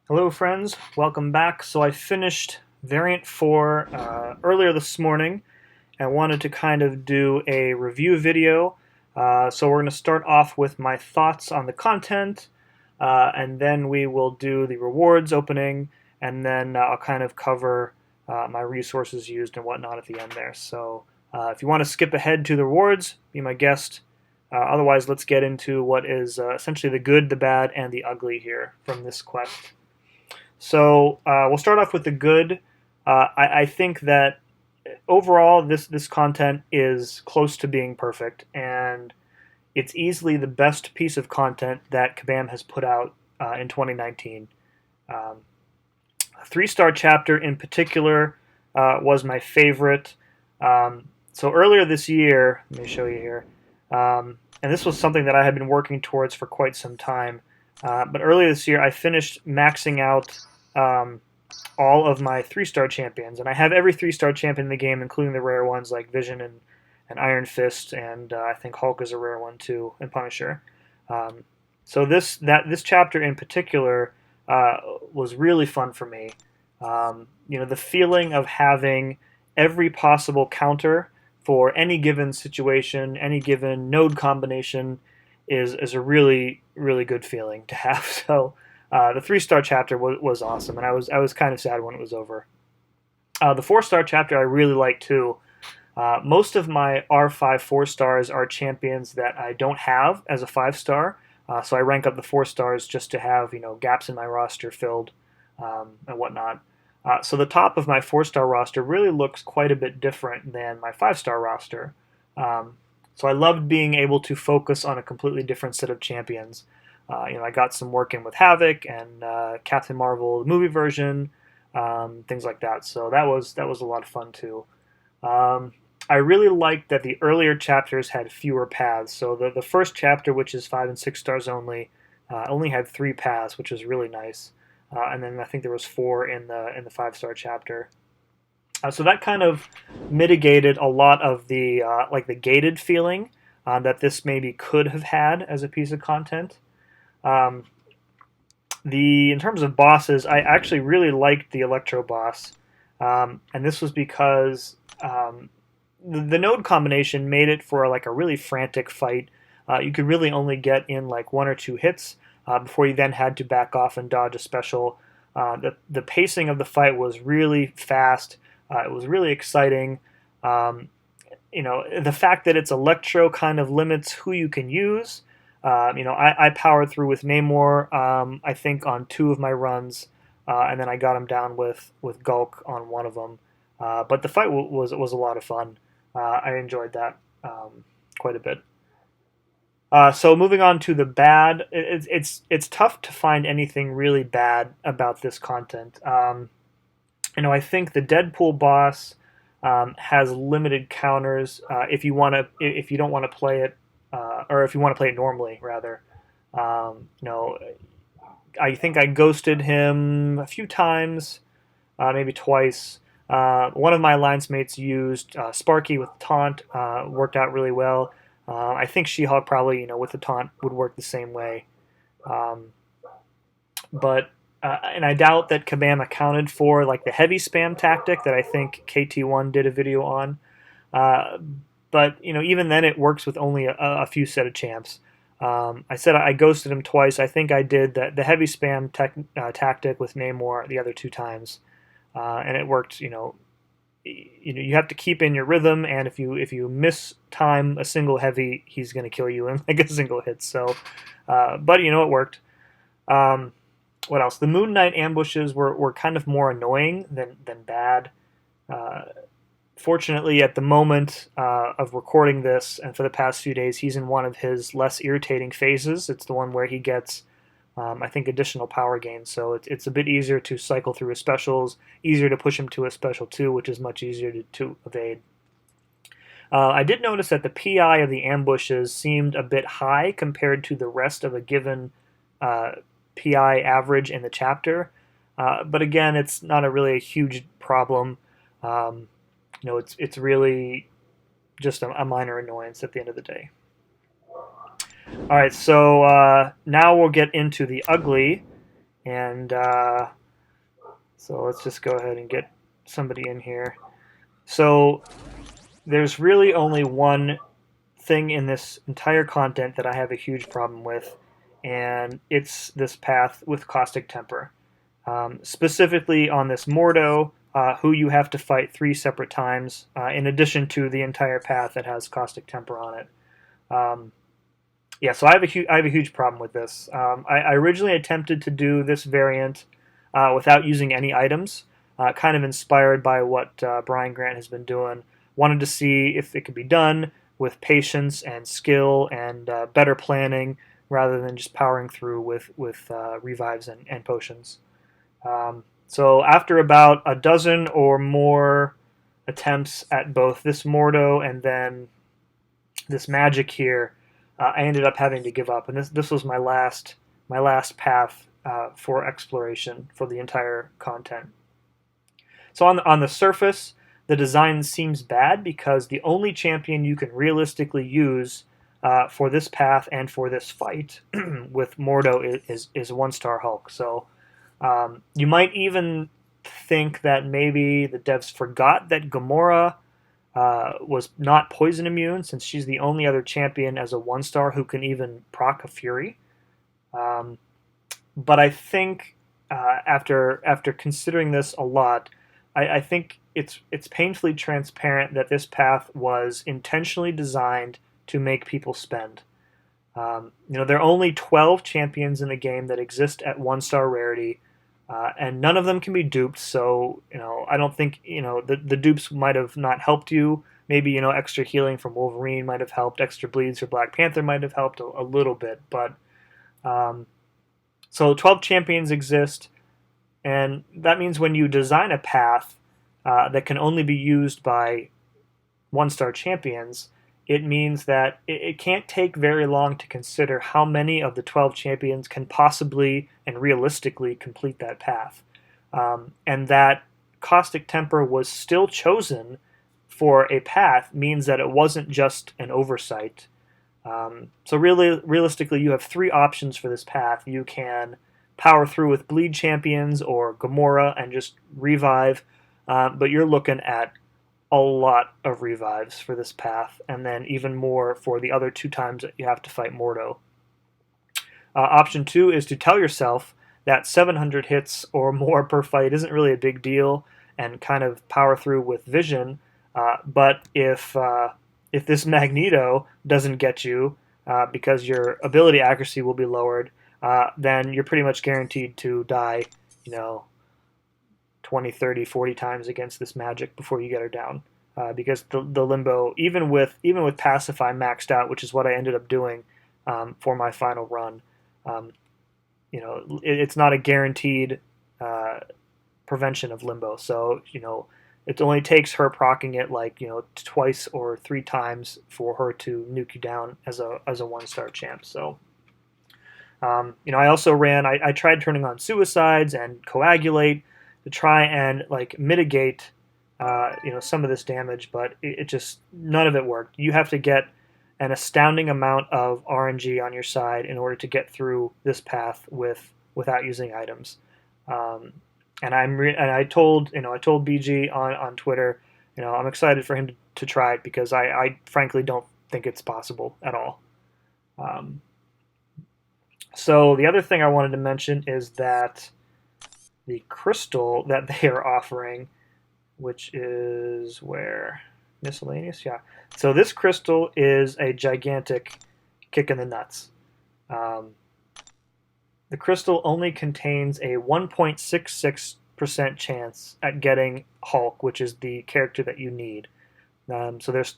Hello friends, welcome back. So I finished Variant 4 earlier this morning and wanted to kind of do a review video. So we're going to start off with my thoughts on the content, and then we will do the rewards opening, and then I'll kind of cover my resources used and whatnot at the end there. So if you want to skip ahead to the rewards, be my guest. Otherwise, let's get into what is essentially the good, the bad, and the ugly here from this quest. So we'll start off with the good. I think that overall this content is close to being perfect, and it's easily the best piece of content that Kabam has put out in 2019. Um, a 3-star chapter in particular was my favorite. So earlier this year, let me show you here, and this was something that I had been working towards for quite some time. But earlier this year, I finished maxing out all of my 3-star champions, and I have every 3-star champion in the game, including the rare ones like Vision and Iron Fist, and I think Hulk is a rare one too, and Punisher. So this chapter in particular was really fun for me. The feeling of having every possible counter for any given situation, any given node combination, is a really good feeling to have. So the 3-star chapter was awesome, and I was kind of sad when it was over. The 4-star chapter I really liked too. Most of my R5 4-stars are champions that I don't have as a 5-star, so I rank up the 4-stars just to have gaps in my roster filled and whatnot. So the top of my 4-star roster really looks quite a bit different than my 5-star roster. So I loved being able to focus on a completely different set of champions. I got some work in with Havoc and Captain Marvel, the movie version, things like that. So that was a lot of fun too. I really liked that the earlier chapters had fewer paths. So the first chapter, which is 5 and 6 stars only had 3 paths, which was really nice. And then I think there was 4 in the 5-star chapter. So that kind of mitigated a lot of the the gated feeling that this maybe could have had as a piece of content. Um, in terms of bosses, I actually really liked the Electro boss, and this was because the node combination made it for a really frantic fight. You could really only get in 1 or 2 hits before you then had to back off and dodge a special. The pacing of the fight was really fast. It was really exciting. The fact that it's Electro kind of limits who you can use. I powered through with Namor, I think, on 2 of my runs, and then I got him down with Gulk on 1 of them. But the fight was a lot of fun. I enjoyed that quite a bit. So moving on to the bad, it's tough to find anything really bad about this content. I think the Deadpool boss has limited counters if you don't want to play it, or if you want to play it normally rather. I think I ghosted him a few times, maybe twice. One of my alliance mates used Sparky with taunt, worked out really well. I think She-Hulk probably, with the taunt would work the same way. And I doubt that Kabam accounted for the heavy spam tactic that I think KT1 did a video on. But even then, it works with only a few set of champs. I said I ghosted him twice. I think I did the heavy spam tactic with Namor the other 2 times, and it worked. You have to keep in your rhythm, and if you miss time a single heavy, he's going to kill you in a single hit. So, but it worked. What else? The Moon Knight ambushes were kind of more annoying than bad. Fortunately, at the moment of recording this, and for the past few days, he's in one of his less irritating phases. It's the one where he gets, I think, additional power gains. So it's a bit easier to cycle through his specials, easier to push him to a special 2, which is much easier to evade. I did notice that the PI of the ambushes seemed a bit high compared to the rest of a given PI average in the chapter. But again, it's not really a huge problem. It's really just a minor annoyance at the end of the day. All right, so now we'll get into the ugly, And so let's just go ahead and get somebody in here. So there's really only one thing in this entire content that I have a huge problem with, and it's this path with Caustic Temper. Specifically on this Mordo, who you have to fight 3 separate times, in addition to the entire path that has Caustic Temper on it. Yeah, so I have a huge problem with this. I originally attempted to do this variant without using any items, kind of inspired by what Brian Grant has been doing. Wanted to see if it could be done with patience and skill and better planning rather than just powering through with revives and potions. So after about a dozen or more attempts at both this Mordo and then this magic here, I ended up having to give up, and this was my last path for exploration for the entire content. So on the surface, the design seems bad because the only champion you can realistically use for this path and for this fight with Mordo is 1-star Hulk. So you might even think that maybe the devs forgot that Gamora was not poison immune, since she's the only other champion as a 1-star who can even proc a Fury. But I think after considering this a lot, I think it's painfully transparent that this path was intentionally designed to make people spend. There are only 12 champions in the game that exist at 1-star rarity, and none of them can be duped. So I don't think the dupes might have not helped you. Maybe extra healing from Wolverine might have helped. Extra bleeds for Black Panther might have helped a little bit, but so 12 champions exist, and that means when you design a path that can only be used by 1-star champions, it means that it can't take very long to consider how many of the 12 champions can possibly and realistically complete that path. And that Caustic Temper was still chosen for a path means that it wasn't just an oversight. So really, realistically, you have 3 options for this path. You can power through with bleed champions or Gamora and just revive, but you're looking at a lot of revives for this path, and then even more for the other 2 times that you have to fight Mordo. Option 2 is to tell yourself that 700 hits or more per fight isn't really a big deal, and kind of power through with Vision. But if this Magneto doesn't get you because your ability accuracy will be lowered, then you're pretty much guaranteed to die, 20, 30, 40 times against this magic before you get her down. Because the limbo, even with Pacify maxed out, which is what I ended up doing for my final run, it's not a guaranteed prevention of limbo. So it only takes her proccing it like twice or 3 times for her to nuke you down as a 1-star champ. So I also ran. I tried turning on suicides and coagulate to try and mitigate some of this damage, but it just, none of it worked. You have to get an astounding amount of RNG on your side in order to get through this path without using items. And I told BG on Twitter, I'm excited for him to try it, because I frankly don't think it's possible at all. So the other thing I wanted to mention is that the crystal that they are offering, which is where? Miscellaneous? Yeah. So this crystal is a gigantic kick in the nuts. The crystal only contains a 1.66% chance at getting Hulk, which is the character that you need. So there's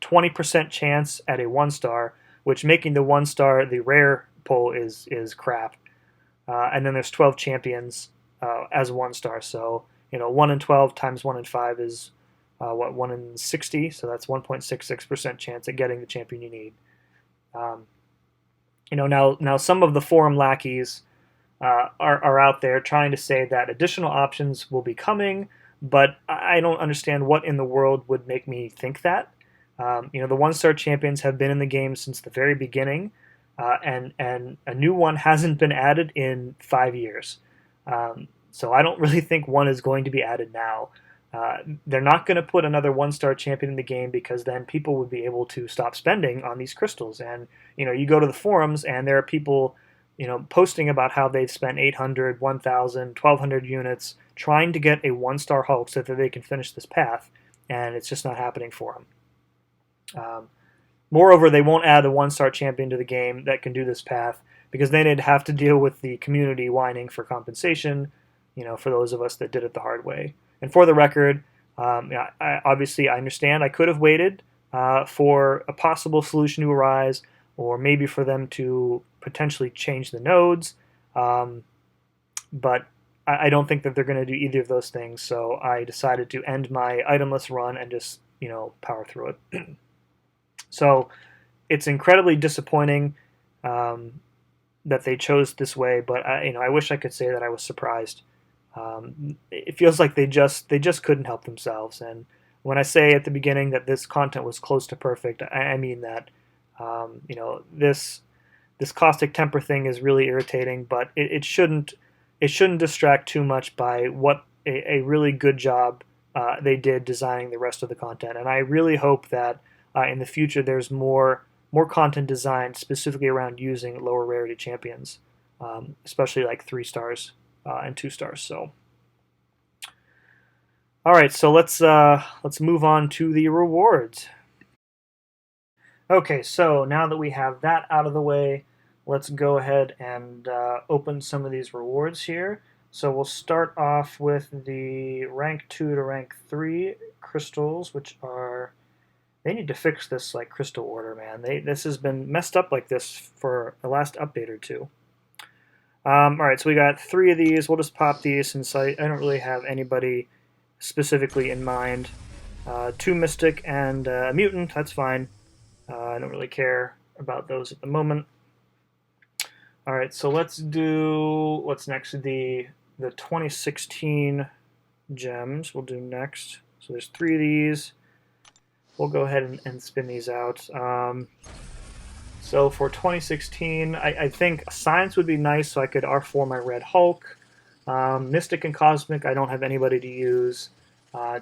20% chance at a 1-star, which making the 1-star the rare pull is crap. And then there's 12 champions as 1-star. So 1 in 12 times 1 in 5 is 1 in 60. So that's 1.66% chance at getting the champion you need. Now some of the forum lackeys are out there trying to say that additional options will be coming, but I don't understand what in the world would make me think that. The 1-star champions have been in the game since the very beginning. and a new one hasn't been added in 5 years. So I don't really think one is going to be added now. They're not going to put another one-star champion in the game because then people would be able to stop spending on these crystals. And you go to the forums and there are people, posting about how they've spent 800, 1,000, 1,200 units trying to get a one-star Hulk so that they can finish this path, and it's just not happening for them. Moreover, they won't add a one-star champion to the game that can do this path because then they'd have to deal with the community whining for compensation, for those of us that did it the hard way. And for the record, obviously I understand I could have waited for a possible solution to arise, or maybe for them to potentially change the nodes, but I don't think that they're going to do either of those things, so I decided to end my itemless run and just, power through it. So it's incredibly disappointing that they chose this way, but I wish I could say that I was surprised. It feels like they just couldn't help themselves. And when I say at the beginning that this content was close to perfect, I mean that. This caustic temper thing is really irritating, but it shouldn't distract too much by what a really good job they did designing the rest of the content. And I really hope that in the future there's more content designed specifically around using lower rarity champions, especially like 3 stars and 2 stars. So, all right, so let's move on to the rewards. Okay, so now that we have that out of the way, let's go ahead and open some of these rewards here. So we'll start off with the rank 2 to rank 3 crystals, which are, they need to fix this like crystal order, man. This has been messed up like this for the last update or two. All right, so we got 3 of these. We'll just pop these since I don't really have anybody specifically in mind. 2 Mystic and a Mutant, that's fine. I don't really care about those at the moment. All right, so let's do, what's next? The 2016 gems we'll do next. So there's 3 of these. We'll go ahead and spin these out. So for 2016, I think Science would be nice, so I could R4 my Red Hulk. Mystic and Cosmic, I don't have anybody to use.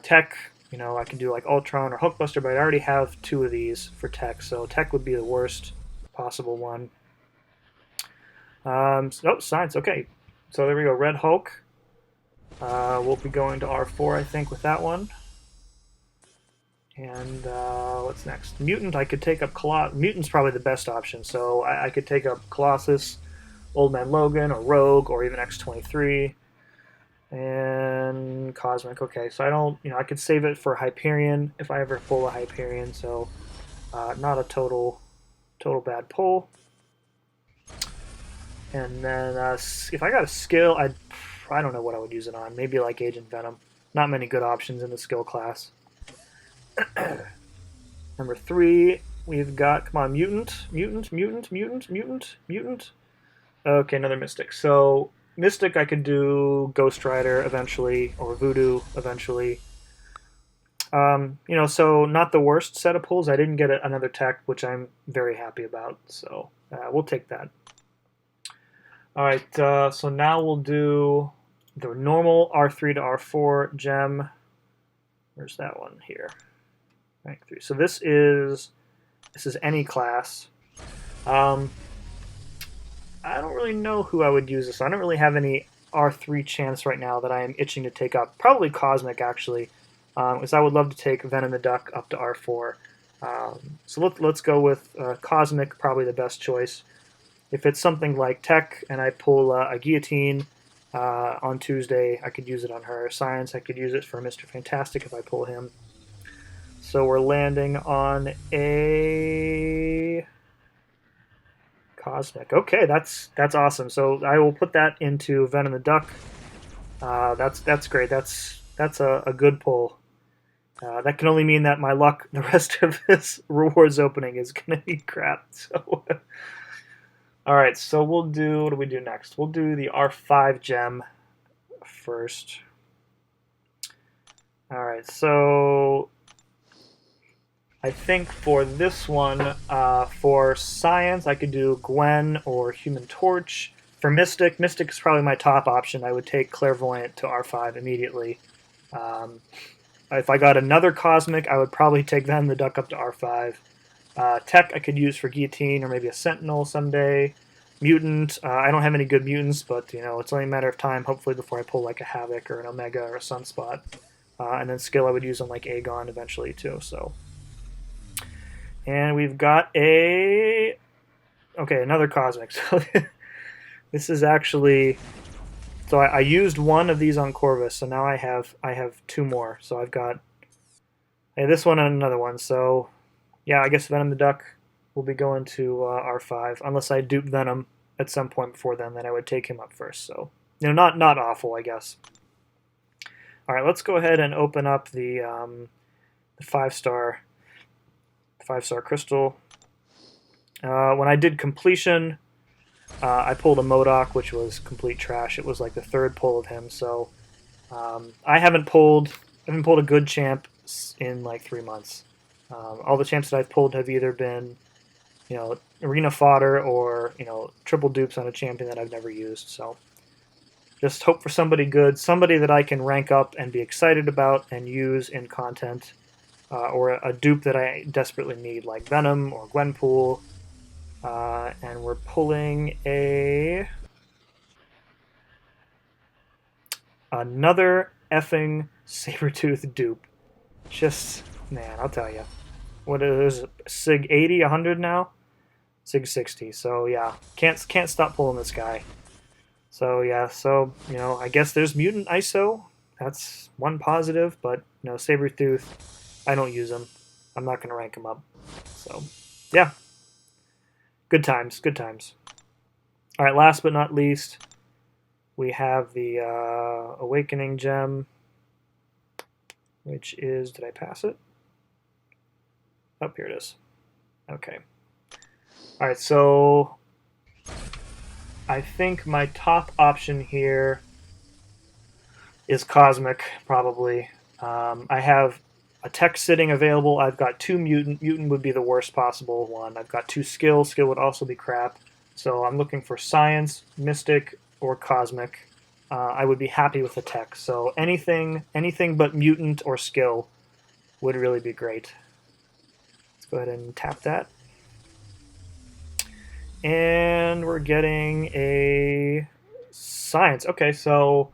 Tech, I can do like Ultron or Hulkbuster, but I already have 2 of these for Tech, so Tech would be the worst possible one. Science, okay. So there we go, Red Hulk. We'll be going to R4, I think, with that one. And what's next? Mutant, I could take up Colossus. Mutant's probably the best option, so I could take up Colossus, Old Man Logan, or Rogue, or even X-23. And Cosmic, okay, so I don't, I could save it for Hyperion if I ever pull a Hyperion, so not a total bad pull. And then if I got a skill, I don't know what I would use it on. Maybe like Agent Venom. Not many good options in the skill class. Number 3, we've got, come on, Mutant. Okay, another Mystic. So Mystic, I could do Ghost Rider eventually, or Voodoo eventually. So not the worst set of pulls. I didn't get another Tech, which I'm very happy about. So we'll take that. All right, so now we'll do the normal R3 to R4 gem. Where's that one here? Rank 3. So this is any class. I don't really know who I would use this. I don't really have any R3 chance right now that I am itching to take up. Probably Cosmic, actually, because I would love to take Venom the Duck up to R4. So let's go with Cosmic, probably the best choice. If it's something like Tech and I pull a Guillotine on Tuesday, I could use it on her. Science, I could use it for Mr. Fantastic if I pull him. So we're landing on a Cosmic. Okay, that's awesome. So I will put that into Venom the Duck. That's great. That's a good pull. That can only mean that my luck the rest of this rewards opening is going to be crap. So, all right. So we'll do. What do we do next? We'll do the R5 gem first. All right. So I think for this one, for science, I could do Gwen or Human Torch. For Mystic, Mystic is probably my top option. I would take Clairvoyant to R5 immediately. Um, if I got another Cosmic, I would probably take Venom the Duck up to R5. Tech I could use for Guillotine or maybe a Sentinel someday. Mutant, I don't have any good mutants, but it's only a matter of time, hopefully, before I pull like a Havoc or an Omega or a Sunspot. And then skill I would use on like Aegon eventually too. So, and we've got another Cosmic. So this is actually I used one of these on Corvus, so now I have two more. So I've got this one and another one. So yeah, I guess Venom the Duck will be going to R5 unless I dupe Venom at some point before then. Then I would take him up first. So not awful, I guess. All right, let's go ahead and open up the 5-star crystal. When I did completion, I pulled a MODOK, which was complete trash. It was like the third pull of him. So I haven't pulled a good champ in like 3 months. All the champs that I've pulled have either been, arena fodder or triple dupes on a champion that I've never used. So just hope for somebody good, somebody that I can rank up and be excited about and use in content, or a dupe that I desperately need, like Venom or Gwenpool. And we're pulling another effing Sabretooth dupe. Just, man, I'll tell you. What is it, Sig 80, 100 now? Sig 60. So yeah, can't stop pulling this guy. So yeah, I guess there's Mutant ISO. That's one positive, but Sabretooth, I don't use him. I'm not gonna rank him up. So yeah. Good times, good times. All right, last but not least, we have the Awakening Gem, which is, did I pass it? Oh, here it is. Okay. All right, so I think my top option here is Cosmic, probably. I have a tech sitting available. I've got 2 mutant. Mutant would be the worst possible one. I've got 2 skill. Skill would also be crap. So I'm looking for science, mystic, or cosmic. I would be happy with the tech. So anything but mutant or skill would really be great. Let's go ahead and tap that. And we're getting a science. Okay, so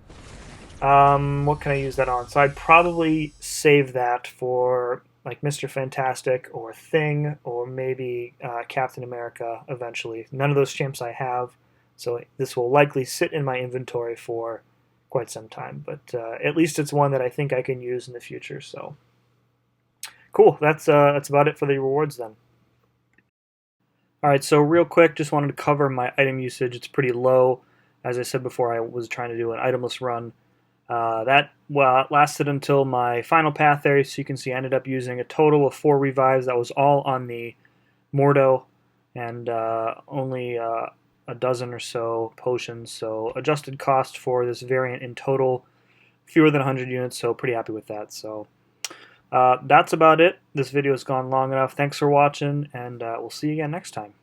what can I use that on? So I'd probably save that for like Mr. Fantastic or Thing or maybe Captain America eventually. None of those champs I have, so this will likely sit in my inventory for quite some time. But at least it's one that I think I can use in the future. So cool. That's about it for the rewards then. All right, so real quick, just wanted to cover my item usage. It's pretty low. As I said before, I was trying to do an itemless run. That lasted until my final path there, so you can see I ended up using a total of 4 revives. That was all on the Mordo, and only a dozen or so potions. So adjusted cost for this variant in total, fewer than 100 units, so pretty happy with that. So that's about it. This video has gone long enough. Thanks for watching, and we'll see you again next time.